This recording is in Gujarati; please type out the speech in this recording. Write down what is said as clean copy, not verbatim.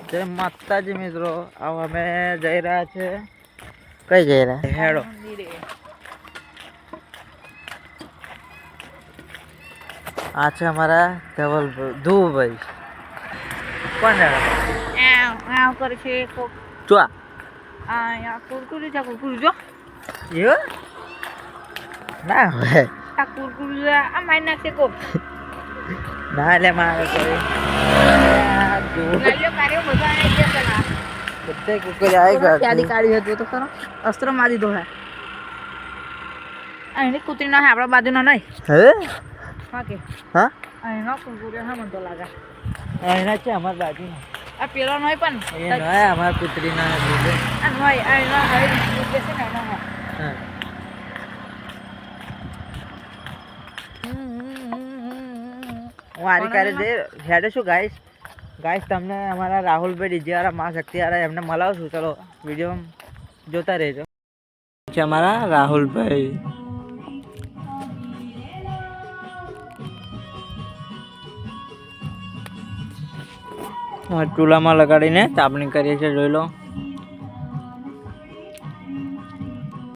જય માતાજી મિત્રો, હવે અમે જઈ રહ્યા છે. કઈ જઈ રહ્યા હેડો? આ છે અમારા ધવલભાઈ, ધુવભાઈ. કોણ કરે છે ચો કુરકુરી છે. કુરકુરી જો એવું ના હવે આ કુરકુરી આ મારી નાખશે કોક ના એટલે મારે કોઈ લાલ્યો કાર્યો બધા આને કે કરા બધે કુકરી આવી ગયા યાદી કાઢી હતું તો ખરો અસ્ત્ર મારી દો હે આની કુતરી ના હે આપણા બાજુનો નહીં હે હા કે હા આનો કુરકુરી હા મને તો લાગે એના છે અમાર બાજુમાં. આ પેલો નહીં પણ એ નય અમાર કુતરી ના છે આ નહીં આનો હવે કે છે ને એનો હે હા વારી કરે છે હેડે શું ગાઈસ તમને અમારા રાહુલભાઈ ડીજે વાળા મા શક્તિ વાળા એમને મળાવશું. ચલો વિડીયો જોતા રહેજો. છે અમારા રાહુલભાઈ. ચૂલામાં લગાડીને તાપણી કરીએ છીએ, જોઈ લો.